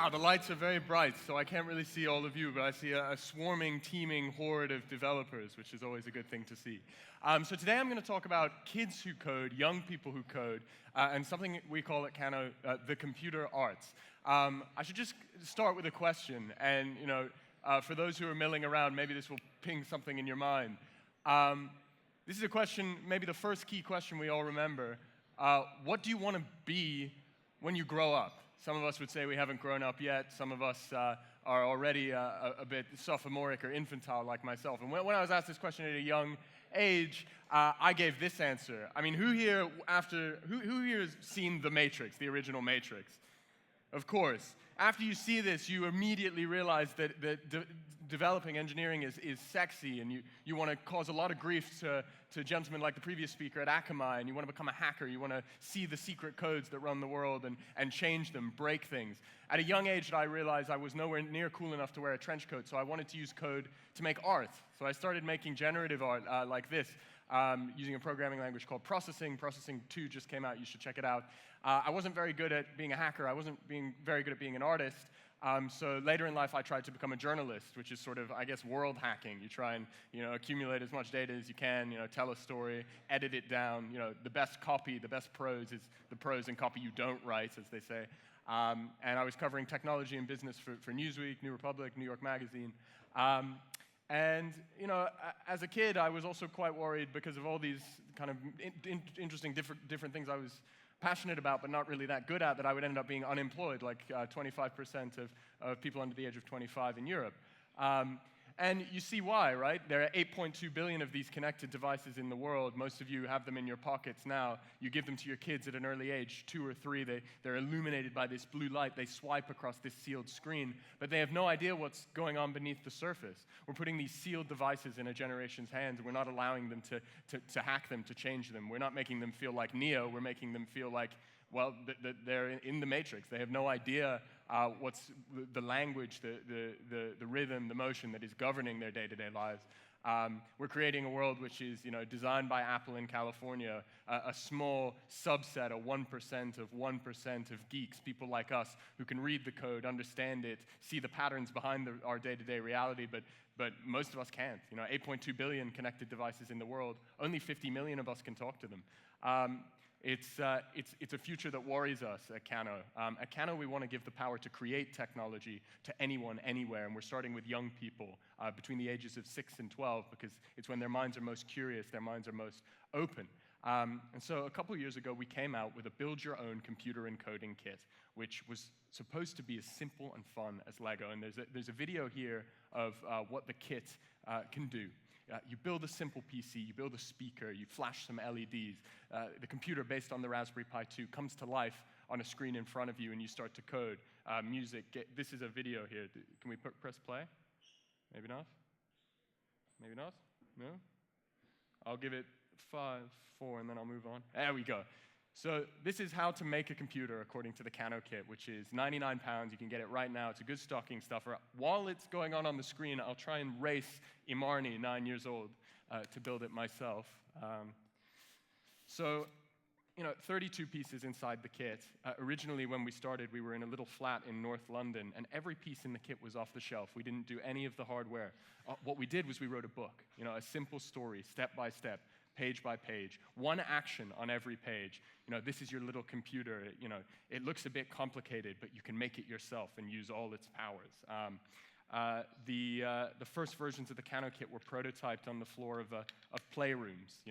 Wow, the lights are very bright, so I can't really see all of you, but I see a swarming, teeming horde of developers, which is always a good thing to see. So today I'm going to talk about kids who code, young people who code, and something we call at Canno the computer arts. I should just start with a question, and for those who are milling around, maybe this will ping something in your mind. This is a question, maybe the first key question we all remember. What do you want to be when you grow up? Some of us would say we haven't grown up yet. Some of us are already a bit sophomoric or infantile like myself. And when I was asked this question at a young age, I gave this answer. I mean, who here has seen The Matrix, the original Matrix? Of course. After you see this, you immediately realize that developing engineering is sexy, and you want to cause a lot of grief to gentlemen like the previous speaker at Akamai, and you want to become a hacker. You want to see the secret codes that run the world and change them, break things. At a young age, I realized I was nowhere near cool enough to wear a trench coat, so I wanted to use code to make art. So I started making generative art like this, using a programming language called Processing. Processing 2 just came out. You should check it out. I wasn't very good at being a hacker. I wasn't being very good at being an artist. So later in life, I tried to become a journalist, which is sort of, I guess, world hacking. You try and accumulate as much data as you can, tell a story, edit it down. The best copy, the best prose is the prose and copy you don't write, as they say. And I was covering technology and business for Newsweek, New Republic, New York Magazine. And as a kid, I was also quite worried because of all these kind of interesting different things I was passionate about but not really that good at, that I would end up being unemployed, like 25% of people under the age of 25 in Europe. And you see why, right? There are 8.2 billion of these connected devices in the world. Most of you have them in your pockets now. You give them to your kids at an early age, 2 or 3. They're illuminated by this blue light. They swipe across this sealed screen, but they have no idea what's going on beneath the surface. We're putting these sealed devices in a generation's hands, and we're not allowing them to hack them, to change them. We're not making them feel like Neo. We're making them feel like, well, they're in the Matrix. They have no idea what's the language, the rhythm, the motion that is governing their day-to-day lives. We're creating a world which is designed by Apple in California, a small subset, a 1% of 1% of geeks, people like us, who can read the code, understand it, see the patterns behind our day-to-day reality, but most of us can't. 8.2 billion connected devices in the world, only 50 million of us can talk to them. It's a future that worries us at Canno. At Canno, we want to give the power to create technology to anyone, anywhere, and we're starting with young people between the ages of 6 and 12 because it's when their minds are most curious, their minds are most open. And so a couple years ago, we came out with a build-your-own computer encoding kit, which was supposed to be as simple and fun as Lego. And there's a video here of what the kit can do. You build a simple PC, you build a speaker, you flash some LEDs. The computer, based on the Raspberry Pi 2, comes to life on a screen in front of you, and you start to code. Music. This is a video here. Can we press play? Maybe not? Maybe not? No? I'll give it 5, 4, and then I'll move on. There we go. So this is how to make a computer according to the Canno kit, which is 99 pounds. You can get it right now. It's a good stocking stuffer. While it's going on the screen, I'll try and race Imarni, 9 years old, to build it myself. So 32 pieces inside the kit. Originally, when we started, we were in a little flat in North London, and every piece in the kit was off the shelf. We didn't do any of the hardware. What we did was we wrote a book, a simple story, step by step, page by page, one action on every page. This is your little computer. It looks a bit complicated, but you can make it yourself and use all its powers. The first versions of the Canno kit were prototyped on the floor of playrooms.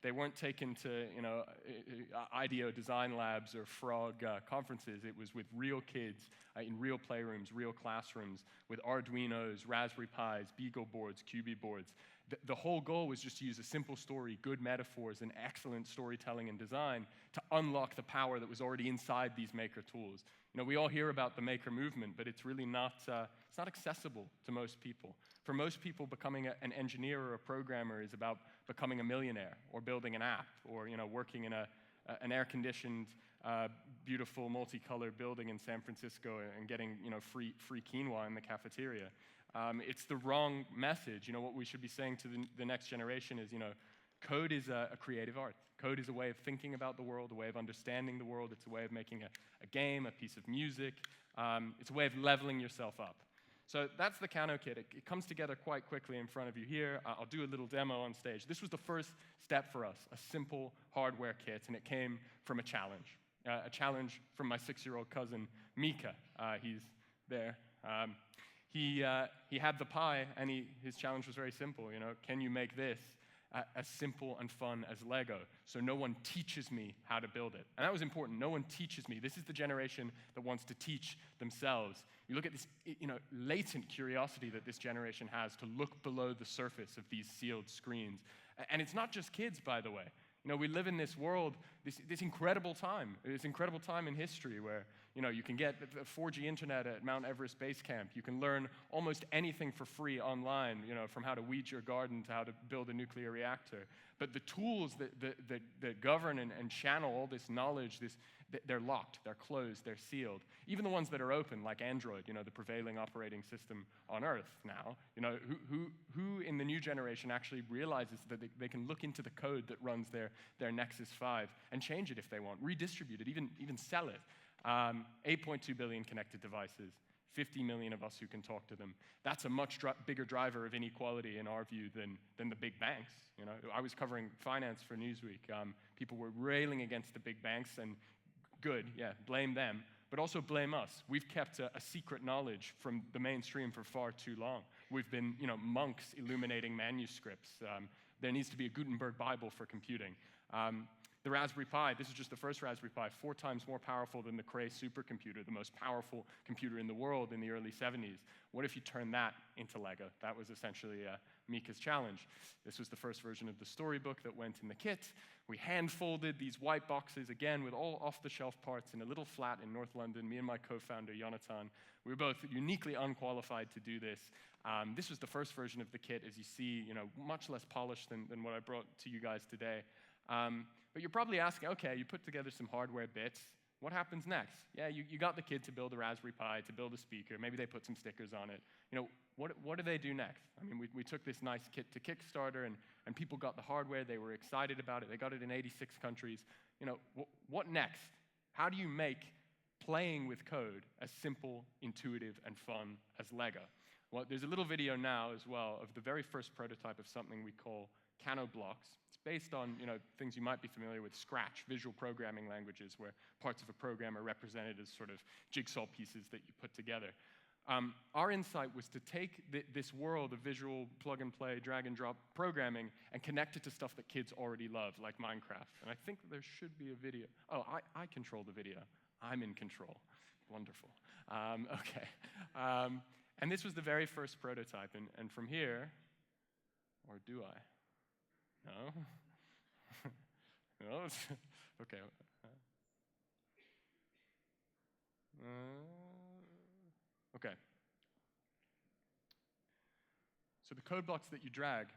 They weren't taken to IDEO design labs or Frog conferences. It was with real kids in real playrooms, real classrooms, with Arduinos, Raspberry Pis, Beagle boards, QB boards. The whole goal was just to use a simple story, good metaphors, and excellent storytelling and design to unlock the power that was already inside these maker tools. We all hear about the maker movement, but it's really not, it's not accessible to most people. For most people, becoming an engineer or a programmer is about becoming a millionaire or building an app or working in an air-conditioned, beautiful, multicolored building in San Francisco and getting free quinoa in the cafeteria. It's the wrong message. What we should be saying to the next generation is, code is a creative art. Code is a way of thinking about the world, a way of understanding the world. It's a way of making a game, a piece of music, It's a way of leveling yourself up. So that's the Kano kit. It comes together quite quickly in front of you here. I'll do a little demo on stage. This was the first step for us, a simple hardware kit, and it came from a challenge from my 6-year-old cousin, Mika. He's there. He had the Pi, and his challenge was very simple. Can you make this as simple and fun as Lego? So no one teaches me how to build it. And that was important. No one teaches me. This is the generation that wants to teach themselves. You look at this latent curiosity that this generation has to look below the surface of these sealed screens. And it's not just kids, by the way. We live in this world, this incredible time in history where, you can get the 4G internet at Mount Everest Base Camp. You can learn almost anything for free online, from how to weed your garden to how to build a nuclear reactor. But the tools that govern and channel all this knowledge, they're locked, they're closed, they're sealed. Even the ones that are open, like Android, the prevailing operating system on Earth now. Who in the new generation actually realizes that they can look into the code that runs their Nexus 5 and change it if they want, redistribute it, even sell it. 8.2 billion connected devices, 50 million of us who can talk to them. That's a much bigger driver of inequality in our view than the big banks. I was covering finance for Newsweek. People were railing against the big banks, and good, yeah, blame them, but also blame us. We've kept a secret knowledge from the mainstream for far too long. We've been, monks illuminating manuscripts. There needs to be a Gutenberg Bible for computing. The Raspberry Pi, this is just the first Raspberry Pi, 4 times more powerful than the Cray supercomputer, the most powerful computer in the world in the early 70s. What if you turn that into Lego? That was essentially Mika's challenge. This was the first version of the storybook that went in the kit. We hand-folded these white boxes, again, with all off-the-shelf parts in a little flat in North London. Me and my co-founder, Jonathan, we were both uniquely unqualified to do this. This was the first version of the kit, as you see, much less polished than what I brought to you guys today. But you're probably asking, okay, you put together some hardware bits. What happens next? Yeah, you got the kid to build a Raspberry Pi, to build a speaker. Maybe they put some stickers on it. What do they do next? I mean, we took this nice kit to Kickstarter, and people got the hardware. They were excited about it. They got it in 86 countries. What next? How do you make playing with code as simple, intuitive, and fun as Lego? Well, there's a little video now as well of the very first prototype of something we call Canno blocks. It's based on things you might be familiar with, Scratch, visual programming languages, where parts of a program are represented as sort of jigsaw pieces that you put together. Our insight was to take this world of visual plug-and-play, drag-and-drop programming and connect it to stuff that kids already love, like Minecraft. And I think there should be a video. Oh, I control the video. I'm in control. Wonderful. Okay. And this was the very first prototype. And from here, or do I? No? No? Okay. Okay. So the code blocks that you drag,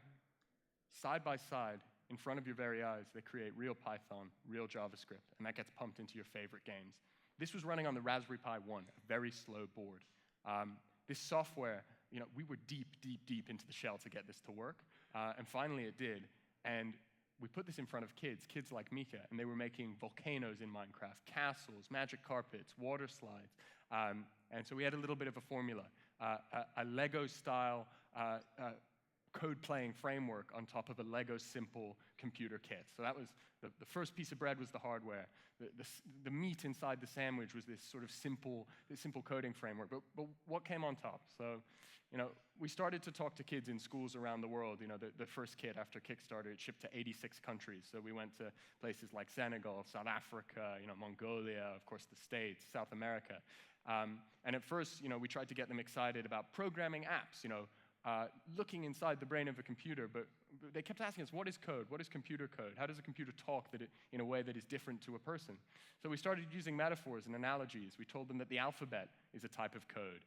side by side, in front of your very eyes, they create real Python, real JavaScript, and that gets pumped into your favorite games. This was running on the Raspberry Pi 1, a very slow board. This software, we were deep into the shell to get this to work, and finally it did. And we put this in front of kids like Mika, and they were making volcanoes in Minecraft, castles, magic carpets, water slides. And so we had a little bit of a formula, a Lego-style code-playing framework on top of a Lego simple computer kit. So that was the first piece of bread was the hardware. The meat inside the sandwich was this sort of simple coding framework. But what came on top? So, we started to talk to kids in schools around the world. The first kit after Kickstarter, it shipped to 86 countries. So we went to places like Senegal, South Africa, Mongolia, of course the States, South America. And at first, we tried to get them excited about programming apps, looking inside the brain of a computer, but they kept asking us, what is code? What is computer code? How does a computer talk in a way that is different to a person? So we started using metaphors and analogies. We told them that the alphabet is a type of code.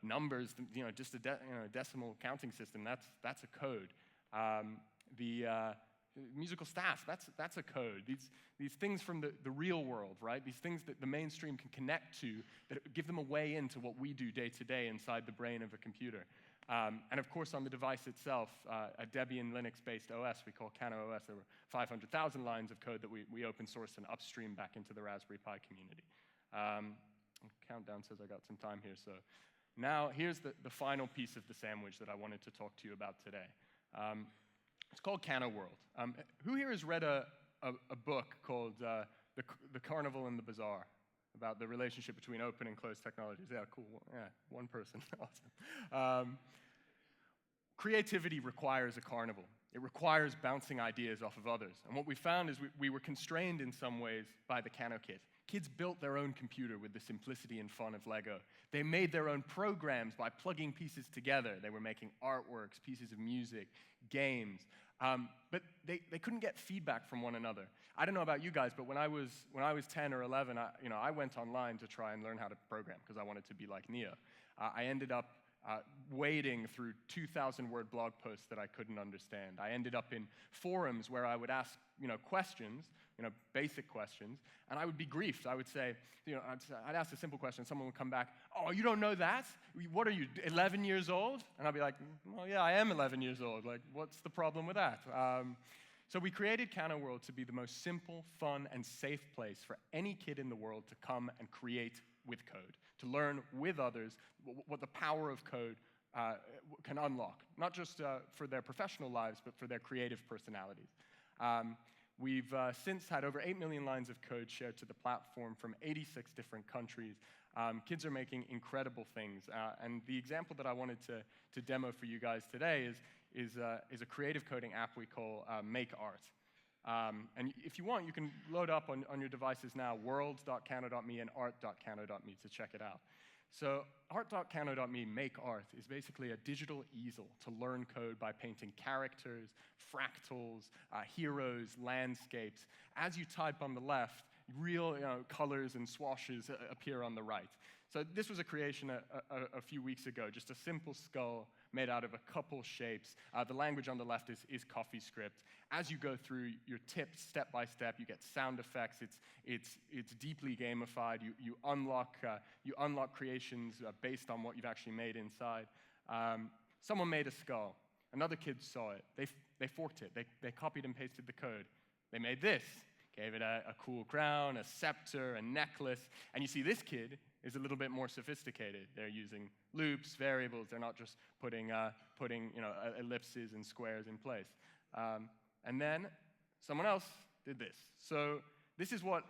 Numbers, just a decimal counting system, that's a code. The musical staff, that's a code. These things from the real world, right? These things that the mainstream can connect to, that give them a way into what we do day to day inside the brain of a computer. And of course, on the device itself, a Debian Linux-based OS we call Canno OS. There were 500,000 lines of code that we open sourced and upstream back into the Raspberry Pi community. Countdown says I got some time here, so now here's the final piece of the sandwich that I wanted to talk to you about today. It's called Canno World. Who here has read a book called The Carnival and the Bazaar, about the relationship between open and closed technologies? Yeah, cool. Yeah, one person. Awesome. Creativity requires a carnival. It requires bouncing ideas off of others. And what we found is we were constrained in some ways by the Kano kit. Kids built their own computer with the simplicity and fun of Lego. They made their own programs by plugging pieces together. They were making artworks, pieces of music, games. But they couldn't get feedback from one another. I don't know about you guys, but when I was 10 or 11, I went online to try and learn how to program because I wanted to be like Neo. I ended up wading through 2,000-word blog posts that I couldn't understand. I ended up in forums where I would ask, questions, basic questions, and I would be griefed. I would say, I'd ask a simple question, someone would come back, "Oh, you don't know that? What are you, 11 years old?" And I'd be like, "Well, yeah, I am 11 years old. Like, what's the problem with that?" So we created Canno World to be the most simple, fun, and safe place for any kid in the world to come and create with code, to learn with others what the power of code can unlock, not just for their professional lives, but for their creative personalities. We've since had over 8 million lines of code shared to the platform from 86 different countries. Kids are making incredible things, and the example that I wanted to demo for you guys today is a creative coding app we call Make Art. And if you want, you can load up on your devices now world.canno.me and art.canno.me to check it out. So art.canno.me, Make Art, is basically a digital easel to learn code by painting characters, fractals, heroes, landscapes. As you type on the left, real colors and swashes appear on the right. So this was a creation a few weeks ago, just a simple skull made out of a couple shapes. The language on the left is CoffeeScript. As you go through your tips step by step, you get sound effects. It's deeply gamified. You unlock creations based on what you've actually made inside. Someone made a skull. Another kid saw it. They forked it. They copied and pasted the code. They made this. Gave it a cool crown, a scepter, a necklace. And you see this kid is a little bit more sophisticated. They're using loops, variables. They're not just putting ellipses and squares in place. And then someone else did this. So this is what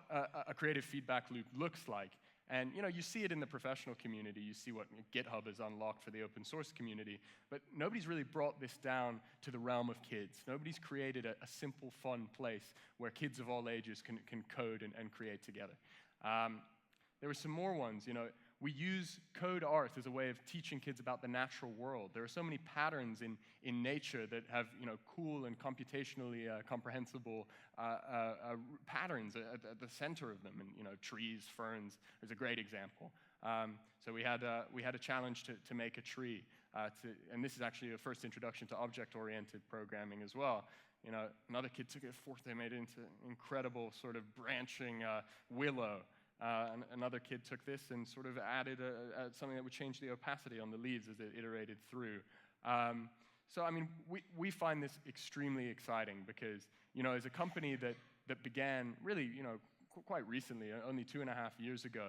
a creative feedback loop looks like. And you see it in the professional community. You see what GitHub has unlocked for the open source community. But nobody's really brought this down to the realm of kids. Nobody's created a simple, fun place where kids of all ages can code and create together. There were some more ones. We use code art as a way of teaching kids about the natural world. There are so many patterns in nature that have cool and computationally comprehensible patterns at the center of them. And trees, ferns is a great example. So we had a challenge to make a tree. And this is actually a first introduction to object-oriented programming as well. Another kid took it forth. They made it into incredible sort of branching willow. Another kid took this and sort of added something that would change the opacity on the leaves as it iterated through. So, we find this extremely exciting because, as a company that began really, quite recently, only 2.5 years ago,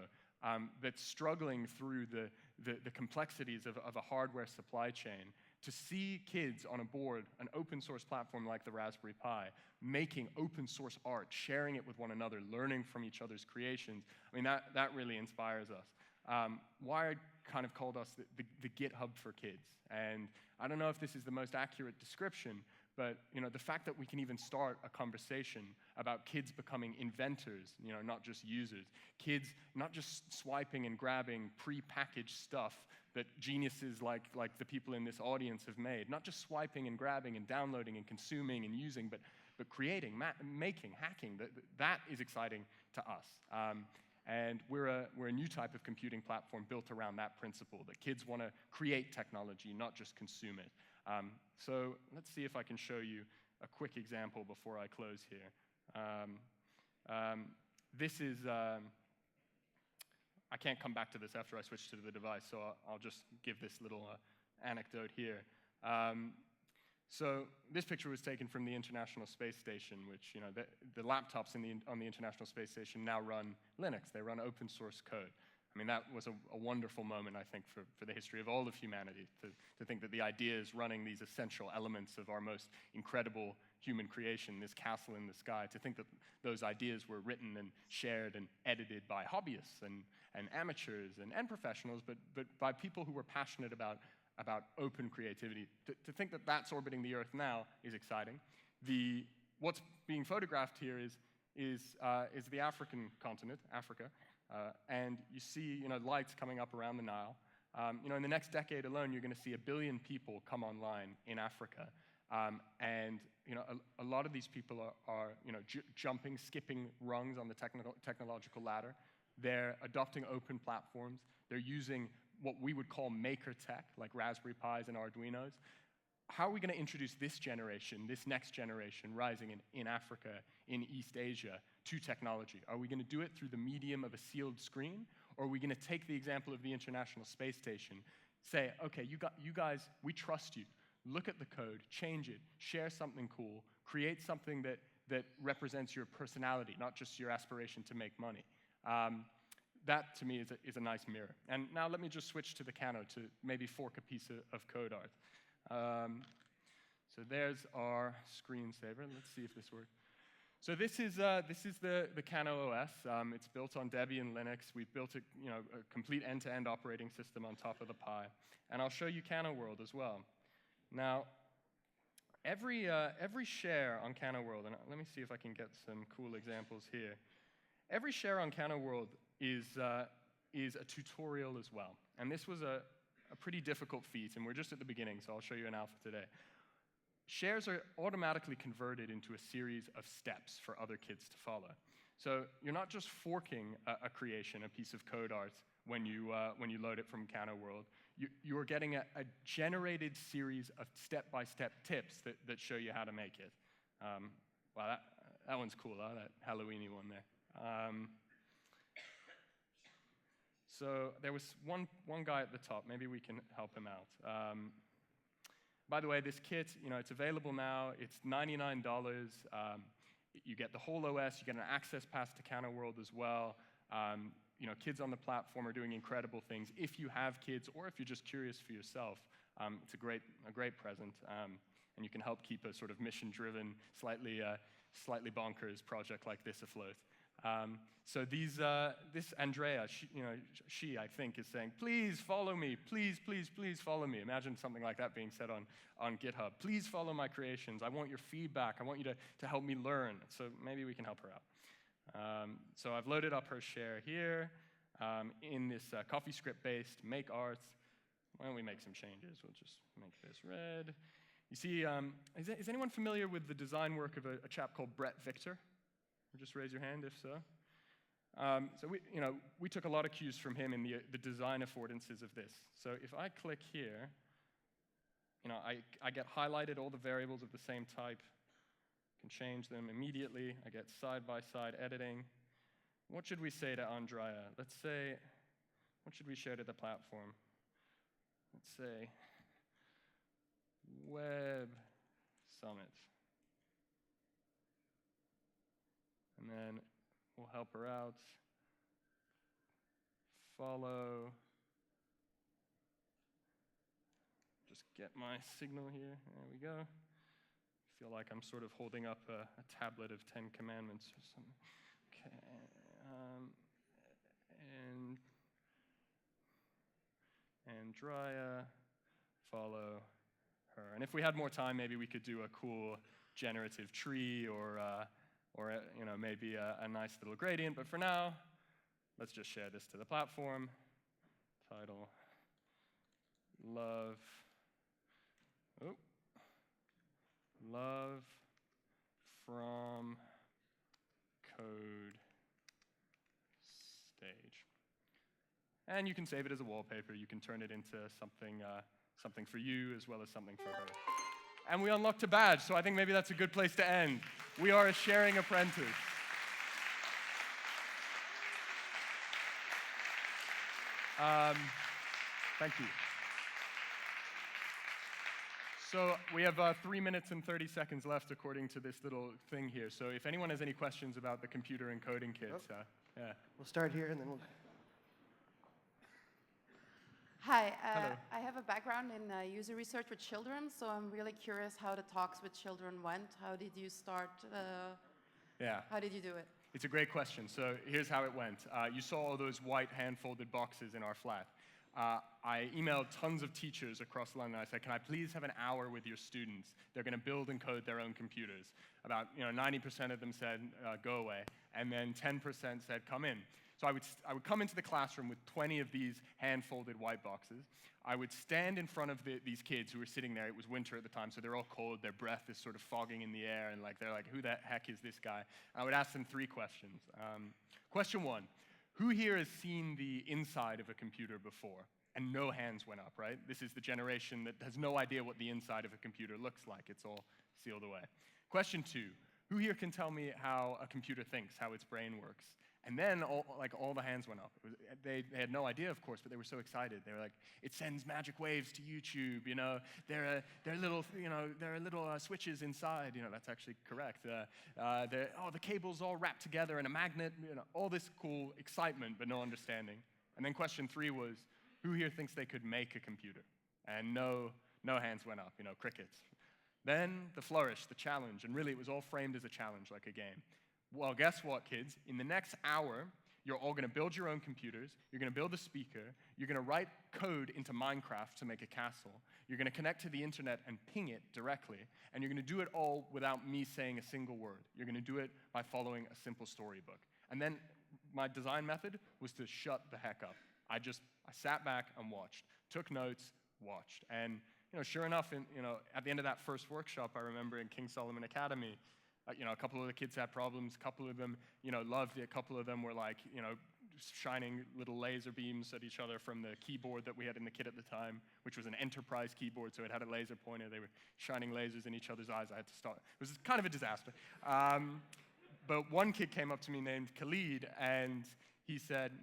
that's struggling through the complexities of a hardware supply chain, to see kids on a board, an open source platform like the Raspberry Pi, making open source art, sharing it with one another, learning from each other's creations, that really inspires us. Wired kind of called us the GitHub for kids. And I don't know if this is the most accurate description, but the fact that we can even start a conversation about kids becoming inventors, not just users, kids not just swiping and grabbing pre-packaged stuff that geniuses like the people in this audience have made, not just swiping and grabbing and downloading and consuming and using, but creating, making, hacking. That is exciting to us. And we're a new type of computing platform built around that principle, that kids want to create technology, not just consume it. So let's see if I can show you a quick example before I close here. This is, I can't come back to this after I switch to the device, so I'll just give this little anecdote here. So this picture was taken from the International Space Station, which, the laptops on the International Space Station now run Linux. They run open source code. I mean, that was a wonderful moment, I think, for the history of all of humanity, to think that the ideas running these essential elements of our most incredible human creation, this castle in the sky, to think that those ideas were written and shared and edited by hobbyists and amateurs and professionals, but by people who were passionate about open creativity. To think that that's orbiting the Earth now is exciting. What's being photographed here is the African continent, Africa. And you see, lights coming up around the Nile. In the next decade alone, you're going to see 1 billion people come online in Africa. And a lot of these people are jumping, skipping rungs on the technological ladder. They're adopting open platforms. They're using what we would call maker tech, like Raspberry Pis and Arduinos. How are we going to introduce this generation, this next generation rising in Africa, in East Asia, to technology? Are we going to do it through the medium of a sealed screen? Or are we going to take the example of the International Space Station, say, okay, you guys, we trust you. Look at the code, change it, share something cool, create something that represents your personality, not just your aspiration to make money. That, to me, is a nice mirror. And now let me just switch to the Kano to maybe fork a piece of code art. So there's our screensaver. Let's see if this works. So this is the Canno OS. It's built on Debian Linux. We've built a complete end-to-end operating system on top of the Pi. And I'll show you Canno World as well. Now, every share on Canno World, and let me see if I can get some cool examples here. Every share on Canno World is a tutorial as well. And this was a pretty difficult feat, and we're just at the beginning, so I'll show you an alpha today. Shares are automatically converted into a series of steps for other kids to follow. So you're not just forking a creation, a piece of code art, when you load it from Canno World. You're getting a generated series of step-by-step tips that show you how to make it. Wow, that one's cool, huh? That Halloween-y one there. So there was one guy at the top. Maybe we can help him out. By the way, this kit, it's available now. It's $99. You get the whole OS. You get an access pass to Canno World as well. Kids on the platform are doing incredible things. If you have kids, or if you're just curious for yourself, it's a great present. And you can help keep a sort of mission-driven, slightly bonkers project like this afloat. So this Andrea, she, I think, is saying, please follow me, please, please, please follow me. Imagine something like that being said on GitHub. Please follow my creations. I want your feedback. I want you to help me learn. So maybe we can help her out. So I've loaded up her share here in this CoffeeScript-based make arts. Why don't we make some changes? We'll just make this red. You see, is anyone familiar with the design work of a chap called Brett Victor? Just raise your hand if so. So we took a lot of cues from him in the design affordances of this. So if I click here, I get highlighted all the variables of the same type. Can change them immediately. I get side-by-side editing. What should we say to Andrea? Let's say, what should we share to the platform? Let's say, Web Summit. And then we'll help her out. Follow. Just get my signal here. There we go. I feel like I'm sort of holding up a tablet of 10 commandments or something. Okay. And Andrea, follow her. And if we had more time, maybe we could do a cool generative tree or maybe a nice little gradient. But for now, let's just share this to the platform. Title, love from code stage. And you can save it as a wallpaper. You can turn it into something for you as well as something for her. And we unlocked a badge, so I think maybe that's a good place to end. We are a sharing apprentice. Thank you. So we have 3 minutes and 30 seconds left according to this little thing here. So if anyone has any questions about the computer encoding kits, yeah. We'll start here and then we'll... Hi, Hello. I have a background in user research with children, so I'm really curious how the talks with children went. How did you start? Yeah. How did you do it? It's a great question. So here's how it went. You saw all those white hand-folded boxes in our flat. I emailed tons of teachers across London. I said, can I please have an hour with your students? They're going to build and code their own computers. About 90% of them said, go away. And then 10% said, come in. So I would come into the classroom with 20 of these hand-folded white boxes. I would stand in front of these kids who were sitting there. It was winter at the time, so they're all cold. Their breath is sort of fogging in the air, and they're like, who the heck is this guy? And I would ask them 3 questions. Question 1, who here has seen the inside of a computer before? And no hands went up, right? This is the generation that has no idea what the inside of a computer looks like. It's all sealed away. Question 2, who here can tell me how a computer thinks, how its brain works? And then all the hands went up. They had no idea, of course, but they were so excited. They were like, it sends magic waves to YouTube, there are little switches inside, that's actually correct. The cable's all wrapped together in a magnet, all this cool excitement, but no understanding. And then question 3 was, who here thinks they could make a computer? And no hands went up, crickets. Then the flourish, the challenge, and really it was all framed as a challenge, like a game. Well, guess what, kids? In the next hour, you're all going to build your own computers, you're going to build a speaker, you're going to write code into Minecraft to make a castle, you're going to connect to the internet and ping it directly, and you're going to do it all without me saying a single word. You're going to do it by following a simple storybook. And then my design method was to shut the heck up. I sat back and watched, took notes, watched. And sure enough, at the end of that first workshop, I remember in King Solomon Academy, a couple of the kids had problems, a couple of them, loved it, a couple of them were shining little laser beams at each other from the keyboard that we had in the kit at the time, which was an enterprise keyboard, so it had a laser pointer. They were shining lasers in each other's eyes. I had to stop. It was kind of a disaster. But one kid came up to me named Khalid, and he said,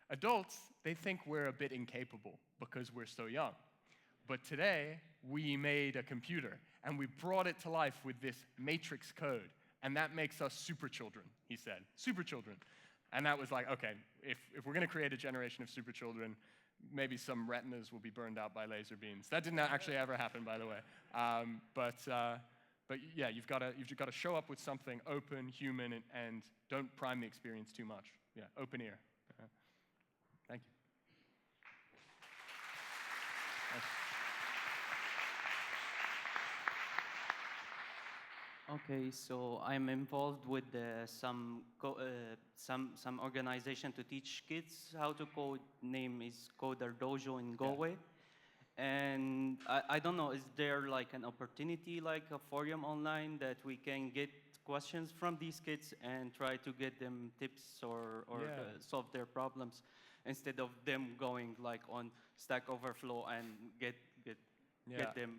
adults, they think we're a bit incapable because we're so young. But today, we made a computer, and we brought it to life with this matrix code, and that makes us super children, he said. Super children. And that was like, okay, if we're going to create a generation of super children, maybe some retinas will be burned out by laser beams. That didn't actually ever happen, by the way. But yeah, you've got to show up with something open, human, and don't prime the experience too much. Yeah, open ear. Thank you. Thanks. Okay, so I'm involved with some organization to teach kids how to code. Name is Coder Dojo in Galway. Yeah. And I don't know, is there like an opportunity, like a forum online that we can get questions from these kids and try to get them tips or solve their problems instead of them going like on Stack Overflow and get them,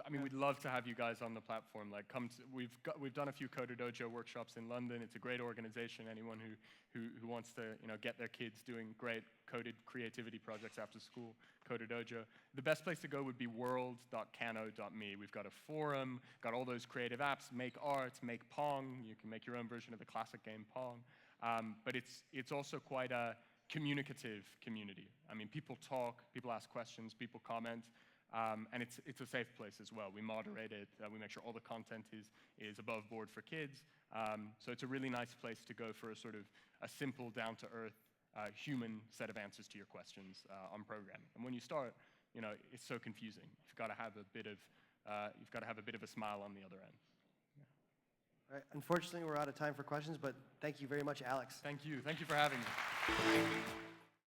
I mean, we'd love to have you guys on the platform. We've done a few Coder Dojo workshops in London. It's a great organization. Anyone who wants to get their kids doing great coded creativity projects after school, Coder Dojo. The best place to go would be world.canno.me. We've got a forum, got all those creative apps, make art, make Pong. You can make your own version of the classic game Pong. But it's also quite a communicative community. I mean, people talk, people ask questions, people comment. And it's a safe place as well. We moderate it. We make sure all the content is above board for kids. So it's a really nice place to go for a simple, down-to-earth, human set of answers to your questions on programming. And when you start, it's so confusing. You've got to have a bit of a smile on the other end. Yeah. All right. Unfortunately, we're out of time for questions, but thank you very much, Alex. Thank you. Thank you for having me.